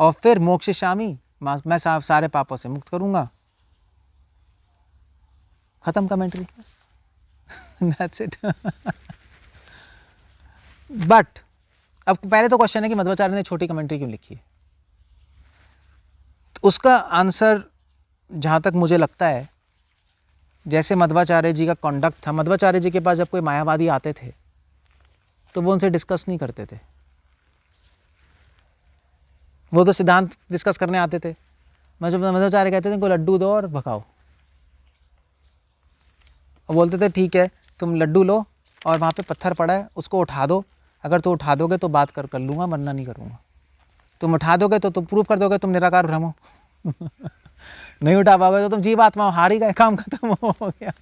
और फिर मोक्षयिष्यामि, मैं सारे पापों से मुक्त करूंगा। खत्म कमेंट्री। That's it. बट अब पहले तो क्वेश्चन है कि मध्वाचार्य ने छोटी कमेंट्री क्यों लिखी है। तो उसका आंसर जहां तक मुझे लगता है, जैसे मध्वाचार्य जी का कॉन्डक्ट था, मध्वाचार्य जी के पास जब कोई मायावादी आते थे तो वो उनसे डिस्कस नहीं करते थे, वो तो सिद्धांत डिस्कस करने आते थे। मध्वाचार्य कहते थे कोई लड्डू दो और भगाओ, और बोलते थे ठीक है तुम लड्डू लो और वहाँ पे पत्थर पड़ा है उसको उठा दो, अगर तो उठा दोगे तो बात कर लूँगा, वरना नहीं करूँगा। तुम उठा दोगे तो तुम प्रूफ कर दोगे तुम निराकार ब्रह्म हो। नहीं उठा पाओगे तो तुम जीवात्मा हो, हार ही गए, काम खत्म हो गया।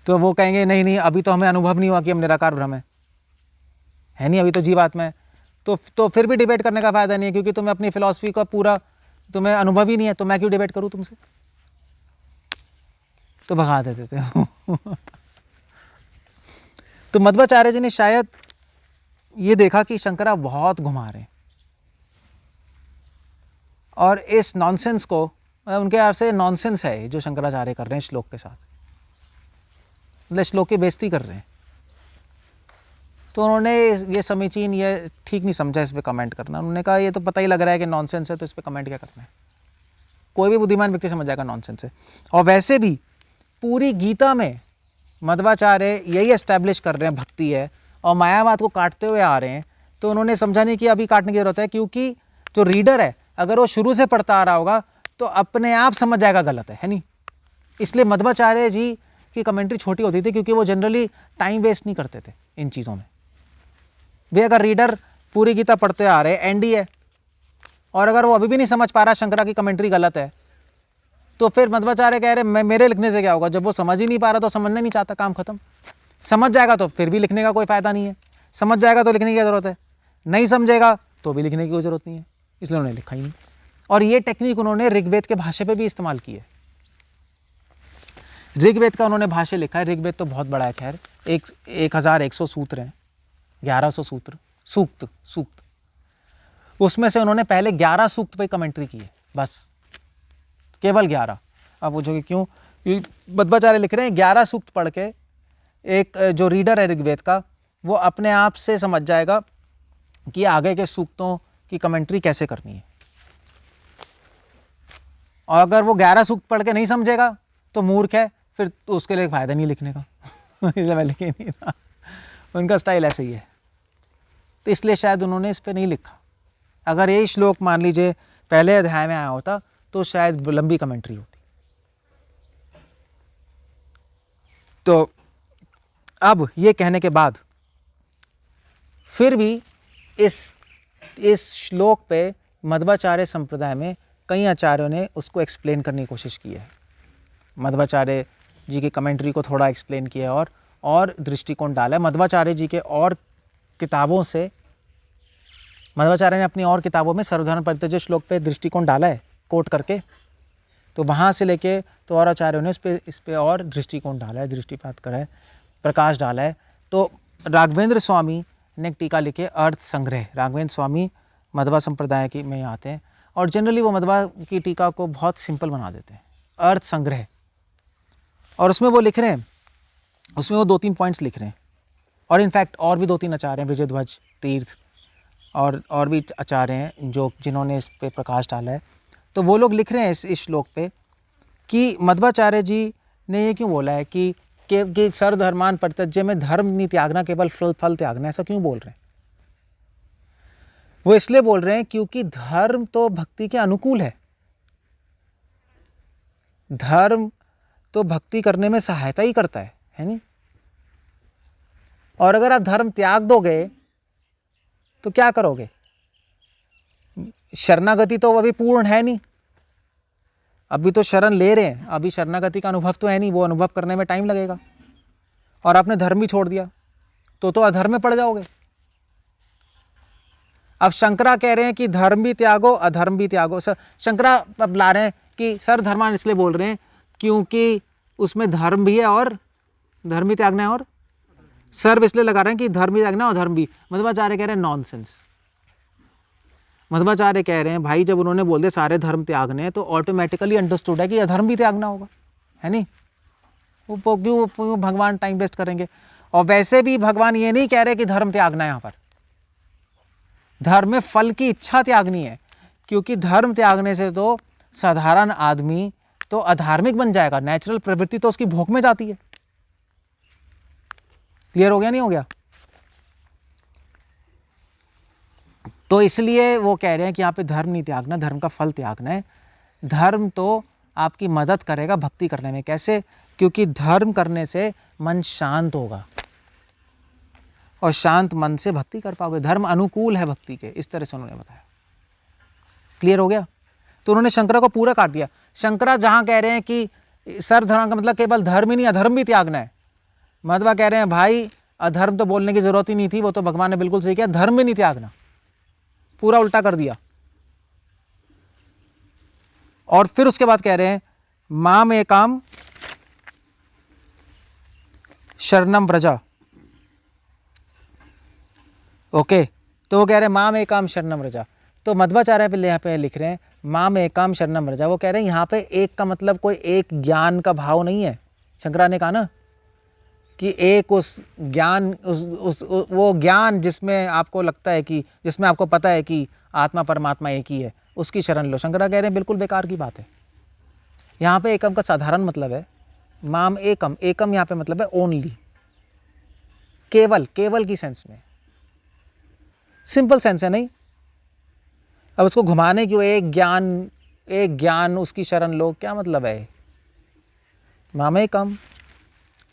तो वो कहेंगे नहीं नहीं अभी तो हमें अनुभव नहीं हुआ कि हम निराकार ब्रह्म है नहीं, अभी तो जीवात्मा है। तो फिर भी डिबेट करने का फायदा नहीं है, क्योंकि तुम्हें अपनी फिलॉसफी का पूरा तुम्हें अनुभव ही नहीं है, तो मैं क्यों डिबेट करूँ तुमसे। तो भगा देते थे। तो मध्वाचार्य जी ने शायद ये देखा कि शंकरा बहुत घुमा रहे हैं, और इस नॉनसेंस को, उनके यहाँ से नॉनसेंस है जो शंकराचार्य कर रहे हैं श्लोक के साथ, मतलब श्लोक की बेइज्जती कर रहे हैं। तो उन्होंने ये समीचीन, ये ठीक नहीं समझा इस पर कमेंट करना। उन्होंने कहा ये तो पता ही लग रहा है कि नॉनसेंस है, तो इस पर कमेंट क्या करना है। कोई भी बुद्धिमान व्यक्ति समझ जाएगा नॉनसेंस है। और वैसे भी पूरी गीता में मध्वाचार्य यही एस्टैब्लिश कर रहे हैं भक्ति है, और मायावाद को काटते हुए आ रहे हैं। तो उन्होंने समझा नहीं कि अभी काटने की जरूरत है, क्योंकि जो रीडर है अगर वो शुरू से पढ़ता आ रहा होगा तो अपने आप समझ जाएगा गलत है नहीं। इसलिए मध्वाचार्य जी की कमेंट्री छोटी होती थी, क्योंकि वो जनरली टाइम वेस्ट नहीं करते थे इन चीज़ों में। भी अगर रीडर पूरी गीता पढ़ते आ रहे एनडी है, और अगर वो अभी भी नहीं समझ पा रहा शंकरा की कमेंट्री गलत है, तो फिर मध्वाचार्य कह रहे मैं मेरे लिखने से क्या होगा। जब वो समझ ही नहीं पा रहा तो समझना नहीं चाहता, काम खत्म। समझ जाएगा तो फिर भी लिखने का कोई फायदा नहीं है, समझ जाएगा तो लिखने की जरूरत है, नहीं समझेगा तो भी लिखने की कोई जरूरत नहीं है, इसलिए उन्होंने लिखा ही नहीं। और ये टेक्निक उन्होंने ऋग्वेद के भाष्य पे भी इस्तेमाल की है। ऋग्वेद का उन्होंने भाष्य लिखा है। ऋग्वेद तो बहुत बड़ा है, खैर 1100 सूत्र हैं, 1100 सूत्र, सूक्त। उसमें से उन्होंने पहले 11 सूक्त पे कमेंट्री की है, बस केवल 11। आप पूछोगे क्यों? क्योंकि मध्वाचार्य लिख रहे हैं 11 सूक्त पढ़ के एक जो रीडर है ऋग्वेद का, वो अपने आप से समझ जाएगा कि आगे के सूक्तों की कमेंट्री कैसे करनी है। और अगर वो 11 सूक्त पढ़ के नहीं समझेगा तो मूर्ख है, फिर तो उसके लिए फायदा नहीं लिखने का। इसलिए मैं लिख ही नहीं रहा, उनका स्टाइल ऐसे ही है। तो इसलिए शायद उन्होंने इस पर नहीं लिखा। अगर यही श्लोक मान लीजिए पहले अध्याय में आया होता तो शायद लंबी कमेंट्री होती। तो अब ये कहने के बाद फिर भी इस श्लोक पे मध्वाचार्य संप्रदाय में कई आचार्यों ने उसको एक्सप्लेन करने की कोशिश की है। मध्वाचार्य जी की कमेंट्री को थोड़ा एक्सप्लेन किया है और दृष्टिकोण डाला है। मध्वाचार्य जी के और किताबों से, मध्वाचार्य ने अपनी और किताबों में सर्वधर्म परित्यज्य श्लोक पे दृष्टिकोण डाला है कोट करके, तो वहाँ से लेके तो और आचार्यों ने इस पे और दृष्टिकोण डाला है, दृष्टिपात करा है, प्रकाश डाला है। तो राघवेंद्र स्वामी ने एक टीका लिखे अर्थ संग्रह। राघवेंद्र स्वामी मध्वा संप्रदाय की में आते हैं, और जनरली वो मध्वा की टीका को बहुत सिंपल बना देते हैं, अर्थ संग्रह। और उसमें वो लिख रहे हैं, उसमें वो 2-3 पॉइंट्स लिख रहे हैं, और इनफैक्ट और भी 2-3 आचार्य हैं, विजयध्वज, तीर्थ और भी आचार्य हैं जिन्होंने इस पे प्रकाश डाला है। तो वो लोग लिख रहे हैं इस श्लोक पे कि मध्वाचार्य जी ने ये क्यों बोला है कि सर्वधर्मान परित्यज्य में धर्म नहीं त्यागना, केवल फल त्यागना। ऐसा क्यों बोल रहे हैं? वो इसलिए बोल रहे हैं क्योंकि धर्म तो भक्ति के अनुकूल है, धर्म तो भक्ति करने में सहायता ही करता है नहीं। और अगर आप धर्म त्याग दोगे तो क्या करोगे? शरणागति तो अभी पूर्ण है नहीं, अभी तो शरण ले रहे हैं, अभी शरणागति का अनुभव तो है नहीं, वो अनुभव करने में टाइम लगेगा। और आपने धर्म भी छोड़ दिया तो अधर्म में पड़ जाओगे। अब शंकरा कह रहे हैं कि धर्म भी त्यागो अधर्म भी त्यागो। शंकरा अब ला रहे हैं कि सर्वधर्मान इसलिए बोल रहे हैं क्योंकि उसमें धर्म भी है और धर्म भी त्यागना है, और सर्व इसलिए लगा रहे हैं कि धर्म भी त्यागना और धर्म भी। मध्वाचार्य कह रहे हैं नॉनसेंस। मध्वाचार्य कह रहे हैं भाई जब उन्होंने बोल दिया सारे धर्म त्यागने तो ऑटोमेटिकली अंडरस्टूड है कि अधर्म भी त्यागना होगा, है नहीं? वो क्यों भगवान टाइम वेस्ट करेंगे? और वैसे भी भगवान ये नहीं कह रहे कि धर्म त्यागना है, यहाँ पर धर्म में फल की इच्छा त्यागनी है, क्योंकि धर्म त्यागने से तो साधारण आदमी तो अधार्मिक बन जाएगा, नेचुरल प्रवृत्ति तो उसकी भोग में जाती है। क्लियर हो गया नहीं हो गया? तो इसलिए वो कह रहे हैं कि यहाँ पे धर्म नहीं त्यागना, धर्म का फल त्यागना है। धर्म तो आपकी मदद करेगा भक्ति करने में। कैसे? क्योंकि धर्म करने से मन शांत होगा और शांत मन से भक्ति कर पाओगे। धर्म अनुकूल है भक्ति के, इस तरह से उन्होंने बताया। क्लियर हो गया? तो उन्होंने शंकरा को पूरा काट दिया। शंकरा जहां कह रहे हैं कि सर धर्म का मतलब केवल धर्म ही नहीं, अधर्म भी त्यागना है, मध्वा कह रहे हैं भाई अधर्म तो बोलने की जरूरत ही नहीं थी, वो तो भगवान ने बिल्कुल सही किया, धर्म भी नहीं त्यागना, पूरा उल्टा कर दिया। और फिर उसके बाद कह रहे हैं माम एकाम शरणम व्रजा। ओके, तो वो कह रहे हैं माम एकाम शरणम व्रजा। तो मध्वाचार्य पे यहाँ पे लिख रहे हैं माम एकाम शरणम व्रजा। वो कह रहे हैं यहाँ पे एक का मतलब कोई एक ज्ञान का भाव नहीं है। शंकरा ने कहा ना कि एक उस ज्ञान वो ज्ञान जिसमें आपको लगता है कि, जिसमें आपको पता है कि आत्मा परमात्मा एक ही है, उसकी शरण लो। शंकरा कह रहे हैं बिल्कुल बेकार की बात है। यहाँ पे एकम का साधारण मतलब है माम एकम। एकम यहाँ पे मतलब है ओनली, केवल, केवल की सेंस में, सिंपल सेंस है नहीं। अब उसको घुमाने क्यों, एक ज्ञान उसकी शरण लो, क्या मतलब है? माम एकम,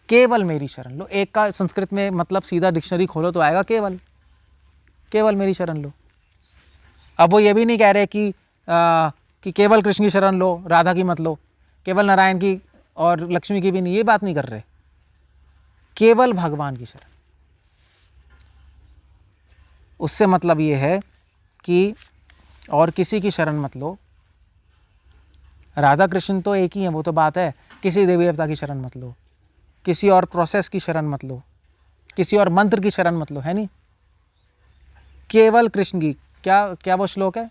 केवल मेरी शरण लो। एक का संस्कृत में मतलब सीधा डिक्शनरी खोलो तो आएगा केवल, केवल मेरी शरण लो। अब वो ये भी नहीं कह रहे कि केवल कृष्ण की शरण लो, राधा की मत लो, केवल नारायण की और लक्ष्मी की भी नहीं, ये बात नहीं कर रहे, केवल भगवान की शरण। उससे मतलब ये है कि और किसी की शरण मत लो। राधा कृष्ण तो एक ही है, वो तो बात है। किसी देवी देवता की शरण मत लो, किसी और प्रोसेस की शरण मत लो, किसी और मंत्र की शरण मत लो, है नहीं, केवल कृष्ण की। क्या वो श्लोक है?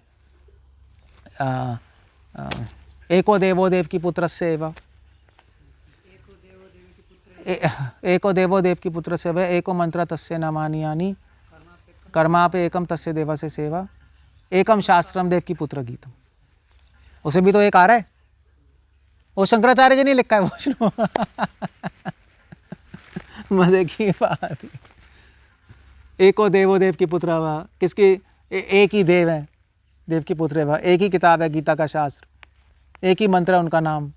एको देवो देव की पुत्र से एव, एको देवो देव की पुत्र से एको मंत्र तस्य न मानियानि कर्मापे एकम तस्य देव से सेवा एकम शास्त्रम देव की पुत्र गीतम। उसे भी तो एक आ रहा है, वो शंकराचार्य जी ने लिखा है वो श्लोक। मजे की बात है। एको देवो देव की पुत्र, किसकी? एक ही देव है, देव की पुत्र है, एक ही किताब है गीता का शास्त्र, एक ही मंत्र है उनका नाम,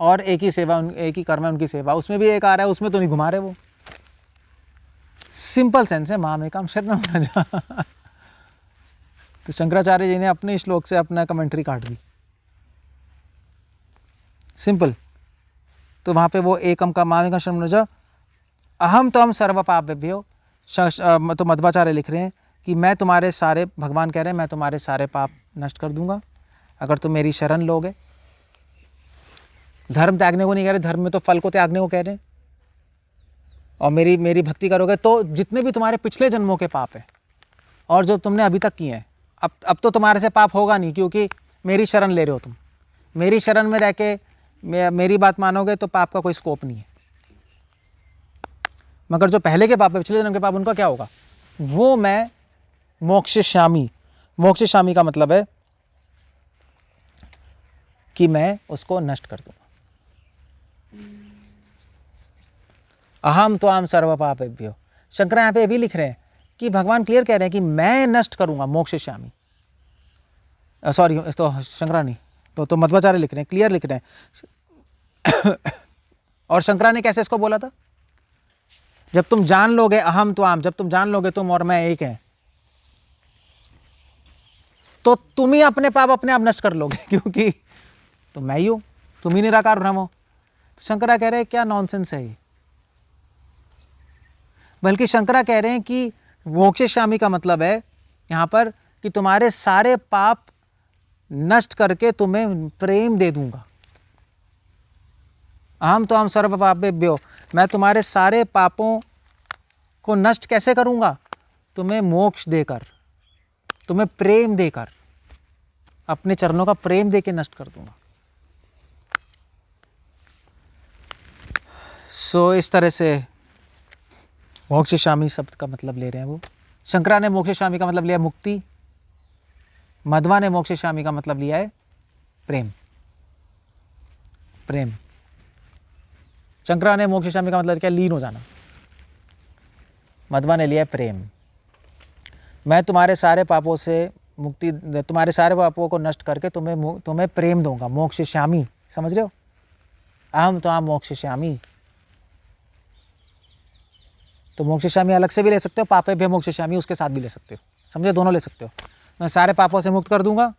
और एक ही सेवा, एक ही कर्म है उनकी सेवा। उसमें भी एक आ रहा है, उसमें तो नहीं घुमा रहे वो। सिंपल सेंस है माम एकाम शरणम व्रजा। तो शंकराचार्य जी ने अपने श्लोक से अपना कमेंट्री काट दी, सिंपल। तो वहां पे वो एकम का माम एकाम शरणम व्रजा अहम तो हम सर्व पापेभ्यो। तो मध्वाचार्य लिख रहे हैं कि मैं तुम्हारे सारे, भगवान कह रहे हैं मैं तुम्हारे सारे पाप नष्ट कर दूंगा अगर तुम मेरी शरण लोगे। धर्म त्यागने को नहीं कह रहे, धर्म में तो फल को त्यागने को कह रहे हैं। और मेरी भक्ति करोगे तो जितने भी तुम्हारे पिछले जन्मों के पाप हैं और जो तुमने अभी तक किए हैं, अब तो तुम्हारे से पाप होगा नहीं, क्योंकि मेरी शरण ले रहे हो तुम। मेरी शरण में रह के मेरी बात मानोगे तो पाप का कोई स्कोप नहीं है। मगर जो पहले के पाप है, पिछले जन्म के पाप, उनका क्या होगा? वो मैं मोक्षयिष्यामि। मोक्षयिष्यामि का मतलब है कि मैं उसको नष्ट कर दूंगा। अहम त्वाम सर्व पापेभ्यो। शंकर यहाँ पे भी लिख रहे हैं कि भगवान क्लियर कह रहे हैं कि मैं नष्ट करूंगा, मोक्षयिष्यामि। सॉरी, तो शंकरा नहीं, तो मध्वाचार्य लिख रहे हैं, क्लियर लिख रहे हैं। और शंकरा ने कैसे इसको बोला था? जब तुम जान लोगे अहम त्वाम, जब तुम जान लोगे तुम और मैं एक हैं, तो तुम ही अपने पाप अपने आप नष्ट कर लोगे, क्योंकि तो मैं ही हूं, तुम ही निराकार ब्रह्म हो। तो शंकरा कह रहे हैं क्या नॉनसेंस है ये। बल्कि शंकरा कह रहे हैं कि मोक्षयिष्यामि का मतलब है यहां पर कि तुम्हारे सारे पाप नष्ट करके तुम्हें प्रेम दे दूंगा। अहम तो हम सर्व पापेभ्यो, मैं तुम्हारे सारे पापों को नष्ट कैसे करूंगा? तुम्हें मोक्ष देकर, तुम्हें प्रेम देकर, अपने चरणों का प्रेम देकर नष्ट कर दूंगा। सो इस तरह से मोक्षशामी शब्द का मतलब ले रहे हैं वो। शंकरा ने मोक्षशामी का मतलब लिया मुक्ति, मध्वा ने मोक्षशामी का मतलब लिया है प्रेम। प्रेम। शंकरा ने मोक्षशामी का मतलब क्या, लीन हो जाना। मध्वा ने लिया प्रेम। मैं तुम्हारे सारे पापों से मुक्ति, तुम्हारे सारे पापों को नष्ट करके तुम्हें प्रेम दूंगा। मोक्षशामी, समझ रहे हो? अहम तो आम मोक्षशामी। तो मोक्षशामी अलग से भी ले सकते हो, पापे भी मोक्षशामी उसके साथ भी ले सकते हो, समझे? दोनों ले सकते हो। मैं सारे पापों से मुक्त कर दूंगा।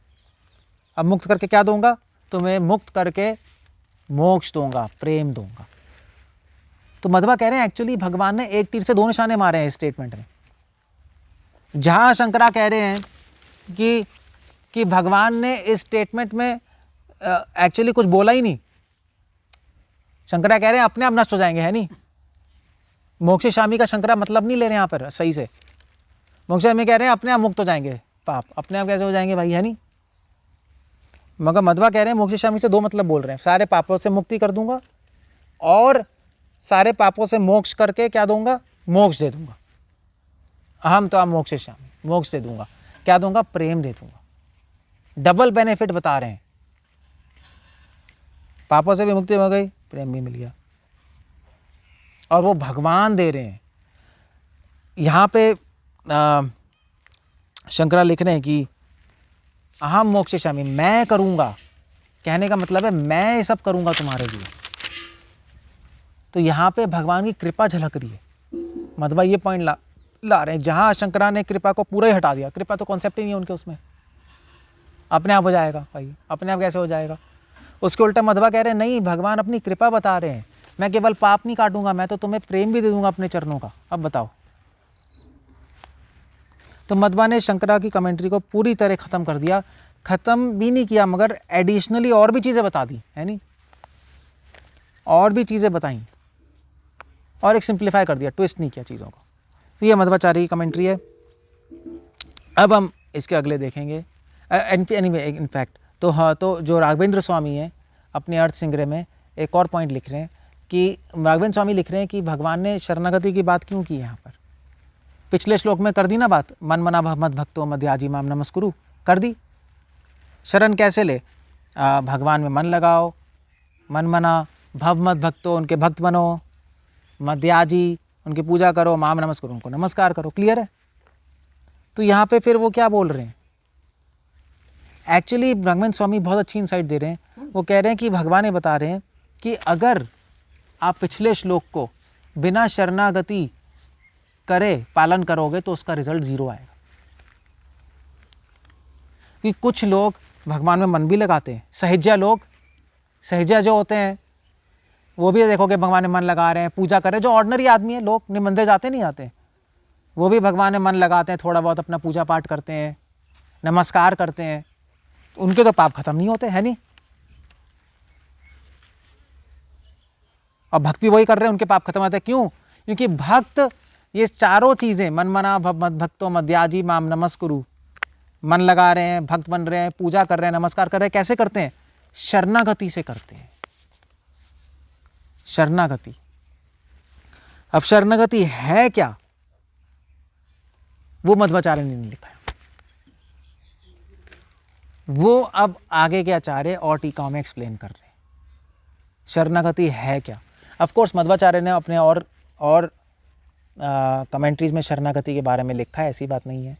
अब मुक्त करके क्या दूंगा? तुम्हें मुक्त करके मोक्ष दूंगा, प्रेम दूंगा। तो मध्वा कह रहे हैं एक्चुअली भगवान ने एक तीर से दो निशाने मारे हैं इस स्टेटमेंट में। जहां शंकरा कह रहे हैं कि भगवान ने इस स्टेटमेंट में एक्चुअली कुछ बोला ही नहीं। शंकरा कह रहे हैं अपने आप नष्ट हो जाएंगे, है नहीं? मोक्षशामी का शंकरा मतलब नहीं ले रहे हैं यहाँ पर सही से। मोक्षशामी कह रहे हैं अपने आप मुक्त हो जाएंगे पाप। अपने आप कैसे हो जाएंगे भाई, है नहीं? मगर मध्वा कह रहे हैं मोक्षशामी से दो मतलब बोल रहे हैं, सारे पापों से मुक्ति कर दूंगा और सारे पापों से मोक्ष करके क्या दूंगा? मोक्ष दे दूंगा। अहम तो आप मोक्षशामी, मोक्ष दे दूंगा। क्या दूंगा? प्रेम दे दूंगा। डबल बेनिफिट बता रहे हैं। पापों से भी मुक्ति हो गई, प्रेम भी मिल गया, और वो भगवान दे रहे हैं। यहाँ पे शंकरा लिख रहे हैं कि अहम मोक्षशामी, मैं करूँगा। कहने का मतलब है मैं ये सब करूँगा तुम्हारे लिए। तो यहाँ पे भगवान की कृपा झलक रही है। मध्वा ये पॉइंट ला रहे हैं। जहाँ शंकरा ने कृपा को पूरा ही हटा दिया, कृपा तो कॉन्सेप्ट ही नहीं है उनके उसमें, अपने आप हो जाएगा भाई, अपने आप कैसे हो जाएगा? उसके उल्टा मध्वा कह रहे हैं नहीं, भगवान अपनी कृपा बता रहे हैं। मैं केवल पाप नहीं काटूंगा, मैं तो तुम्हें प्रेम भी दे दूंगा अपने चरणों का। अब बताओ। तो मध्वा ने शंकरा की कमेंट्री को पूरी तरह खत्म कर दिया। खत्म भी नहीं किया मगर एडिशनली और भी चीजें बता दी, है नहीं? और भी चीजें बताई और एक सिंप्लीफाई कर दिया, ट्विस्ट नहीं किया चीजों को। तो ये मध्वाचार्य की कमेंट्री है। अब हम इसके अगले देखेंगे। एनीवे इनफैक्ट तो हाँ, तो जो राघवेंद्र स्वामी हैं अपने अर्थ संग्रह में एक और पॉइंट लिख रहे हैं कि राघवेंद्र स्वामी लिख रहे हैं कि भगवान ने शरणागति की बात क्यों की यहाँ पर। पिछले श्लोक में कर दी ना बात, मन मना मद भक्तो मध्याजी माम नमस्कुरु, कर दी। शरण कैसे ले? भगवान में मन लगाओ, मन मना, भव मद भक्तो, उनके भक्त बनो, मध्याजी, उनकी पूजा करो, माम नमस्कुरु, उनको नमस्कार करो। क्लियर है? तो यहाँ पे फिर वो क्या बोल रहे हैं? एक्चुअली राघवेंद्र स्वामी बहुत अच्छी इंसाइट दे रहे हैं। वो कह रहे हैं कि भगवान ये बता रहे हैं कि अगर आप पिछले श्लोक को बिना शरणागति करे पालन करोगे तो उसका रिजल्ट 0 आएगा। कि कुछ लोग भगवान में मन भी लगाते हैं, सहज्या लोग, सहज्या जो होते हैं वो भी देखोगे भगवान में मन लगा रहे हैं, पूजा कर रहे हैं। जो ऑर्डिनरी आदमी है, लोग मंदिर जाते नहीं जाते, वो भी भगवान में मन लगाते हैं, थोड़ा बहुत अपना पूजा पाठ करते हैं, नमस्कार करते हैं, उनके तो पाप खत्म नहीं होते, है नहीं? और भक्ति वही कर रहे हैं, उनके पाप खत्म होते हैं। क्यों? क्योंकि भक्त ये चारों चीजें, मन मना भव मद भक्तो मध्याजी माम नमस्कुरु, मन लगा रहे हैं, भक्त बन रहे हैं, पूजा कर रहे हैं, नमस्कार कर रहे हैं, कैसे करते हैं? शरणागति से करते हैं। शरणागति। अब शरणागति है क्या, वो मध्वाचार्य ने नहीं लिखा है। वो अब आगे के आचार्य और टीकाओं में एक्सप्लेन कर रहे हैं शरणागति है क्या। ऑफ कोर्स मध्वाचार्य ने अपने और कमेंट्रीज में शरणागति के बारे में लिखा है, ऐसी बात नहीं है,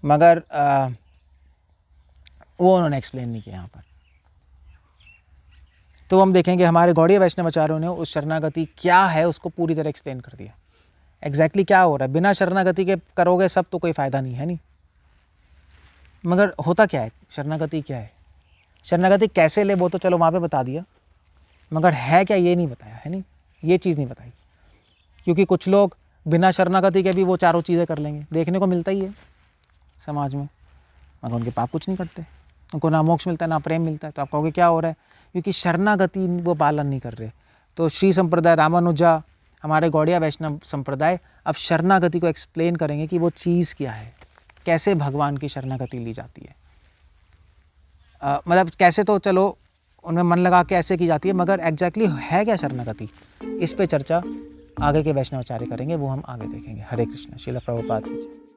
मगर वो उन्होंने एक्सप्लेन नहीं किया यहाँ पर। तो हम देखेंगे हमारे गौड़ीय वैष्णव आचार्यों ने उस शरणागति क्या है उसको पूरी तरह एक्सप्लेन कर दिया। एग्जैक्टली क्या हो रहा है, बिना शरणागति के करोगे सब तो कोई फ़ायदा नहीं है, नहीं? मगर होता क्या है, शरणागति क्या है, शरणागति कैसे ले, वो तो चलो वहाँ पे बता दिया, मगर है क्या ये नहीं बताया, है नहीं? ये चीज़ नहीं बताई। क्योंकि कुछ लोग बिना शरणागति के भी वो चारों चीज़ें कर लेंगे, देखने को मिलता ही है समाज में, मगर उनके पाप कुछ नहीं करते, उनको ना मोक्ष मिलता है ना प्रेम मिलता है। तो आप कहोगे क्या हो रहा है? क्योंकि शरणागति वो पालन नहीं कर रहे। तो श्री संप्रदाय, रामानुजा, हमारे गौड़िया वैष्णव संप्रदाय अब शरणागति को एक्सप्लेन करेंगे कि वो चीज़ क्या है, कैसे भगवान की शरणागति ली जाती है। मतलब कैसे तो चलो उनमें मन लगा के ऐसे की जाती है, मगर एग्जैक्टली है क्या शरणागति, इस पे चर्चा आगे के वैष्णवाचार्य करेंगे, वो हम आगे देखेंगे। हरे कृष्ण। श्रील प्रभुपाद की जय।